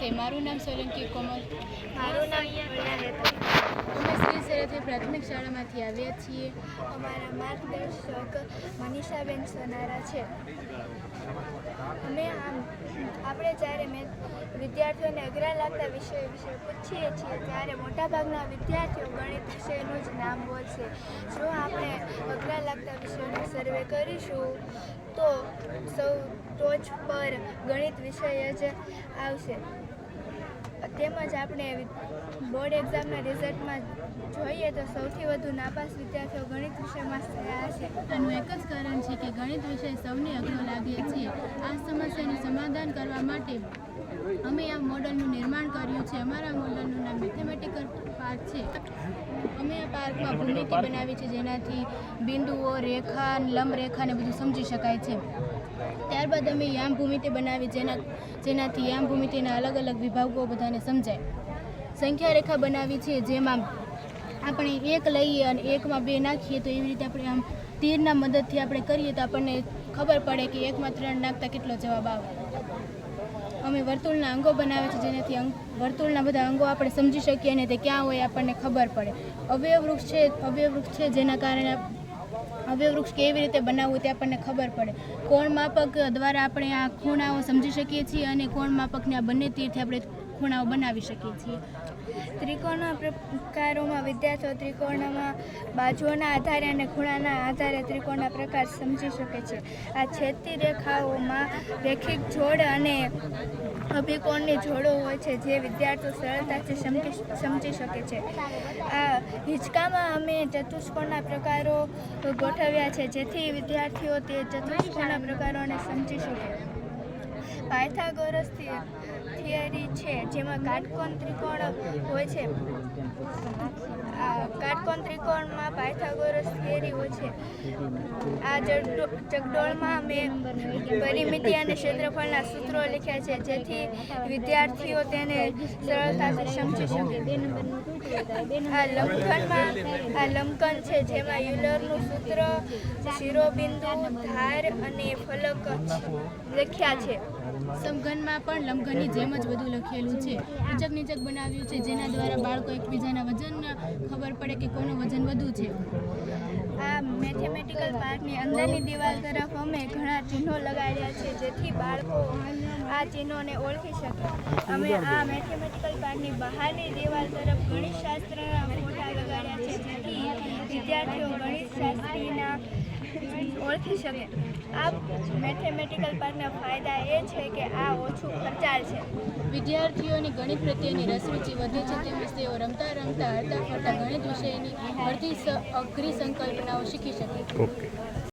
નમસ્તે, મારું નામ સોલંકી કોમલ. મારું નામ અમે શ્રી સરસ્વતી પ્રાથમિક શાળામાંથી આવ્યા છીએ. અમારા માર્ગદર્શક મનીષાબેન સોનારા છે. આપણે જ્યારે વિદ્યાર્થીઓને અઘરા લાગતા વિષયો વિશે પૂછીએ છીએ ત્યારે મોટાભાગના વિદ્યાર્થીઓ ગણિત વિષયનું જ નામ બોલશે. જો આપણે અઘરા લાગતા વિષયોનો સર્વે કરીશું તો સૌ ટોચ પર ગણિત વિષય જ આવશે. તેમજ આપણે બોર્ડ એક્ઝામના રિઝલ્ટમાં જોઈએ તો સૌથી વધુ નાપાસ વિદ્યાર્થીઓ ગણિત વિષયમાં થયા છે. આનું એક જ કારણ છે કે ગણિત વિષય સૌને અઘરો લાગે છે. આ સમસ્યાનું સમાધાન કરવા માટે અમે આ મોડલનું નિર્માણ કર્યું છે. અમારા મોડલનું નામ મેથેમેટિકલ પાર્ક છે. અમે આ પાર્કમાં ભૂમિતિ બનાવી છે, જેનાથી બિંદુઓ, રેખા, લંબરેખાને બધું સમજી શકાય છે. ત્યારબાદ અમે યામ ભૂમિતિ બનાવી, જેનાથી યામ ભૂમિતિના અલગ અલગ વિભાગો બધાને સમજાય. સંખ્યા રેખા બનાવી છે, જેમાં આપણે 1 લઈએ અને 1માં 2 નાખીએ તો એવી રીતે આપણે આમ તીરના મદદથી આપણે કરીએ તો આપણને ખબર પડે કે 1માં 3 નાખતા કેટલો જવાબ આવે. અમે વર્તુળના અંગો બનાવે છે, જેનાથી વર્તુળના બધા અંગો આપણે સમજી શકીએ અને તે ક્યાં હોય આપણને ખબર પડે. અવયવવૃક્ષ છે જેના કારણે અવયવવૃક્ષ કેવી રીતે બનાવવું તે આપણને ખબર પડે. કોણ માપક દ્વારા આપણે આ ખૂણાઓ સમજી શકીએ છીએ અને કોણ માપકને આ બંને તીરથી આપણે ખૂણાઓ બનાવી શકીએ છીએ. ત્રિકોણના પ્રકારોમાં વિદ્યાર્થીઓ ત્રિકોણમાં બાજુઓના આધારે અને ખૂણાના આધારે ત્રિકોણના પ્રકાર સમજી શકે છે. આ છેદતી રેખાઓમાં રેખિક જોડ અને અભિકોણની જોડો હોય છે, જે વિદ્યાર્થીઓ સરળતાથી સમજી શકે છે. આ હિંચકામાં અમે ચતુષ્કોણના પ્રકારો ગોઠવ્યા છે, જેથી વિદ્યાર્થીઓ તે ચતુષ્કોણના પ્રકારોને સમજી શકે. પાયથાગોરસ થિયરી છે, જેમાં કાટકોણ ત્રિકોણ હોય છે. કાટકોણ ત્રિકોણમાં પાયથાગોરસ થિયરી હોય છે. આ ચકડોળમાં મેં પરિમિતિ અને ક્ષેત્રફળના સૂત્રો લખ્યા છે, જેથી વિદ્યાર્થીઓ તેને સરળતાથી સમજી શકે. આ લંબઘન છે, જેમાં યુલરનું સૂત્ર, શિરોબિંદુ, ધાર અને ફલક લખ્યા છે. સમઘનમાં પણ લંબઘનની જેમ જ બધું લખેલું છે. ઉચક નીચક બનાવ્યું છે, જેના દ્વારા બાળકો એકબીજાના વજન ખબર પડે કે કોનું વજન વધુ છે. આ મેથેમેટિકલ પાર્કની અંદરની દિવાલ તરફ અમે ઘણા ચિહ્નો લગાડ્યા છે, જેથી બાળકો આ ચિહ્નોને ઓળખી શકે. અમે આ મેથેમેટિકલ પાર્કની બહારની દિવાલ તરફ ગણિતશાસ્ત્રના ફોટા લગાડ્યા છે, જેથી વિદ્યાર્થીઓ ગણિતશાસ્ત્રીના ઓળખી શકે. આ મેથેમેટિકલ પાર્કના ફાયદા એ છે કે આ ઓછું ખર્ચાળ છે. વિદ્યાર્થીઓની ગણિત પ્રત્યેની રસરૂચિ વધે છે, તેમજ તેઓ રમતા રમતા હરતા ફરતા ગણિત વિષયની અઘરી સંકલ્પનાઓ શીખી શકે.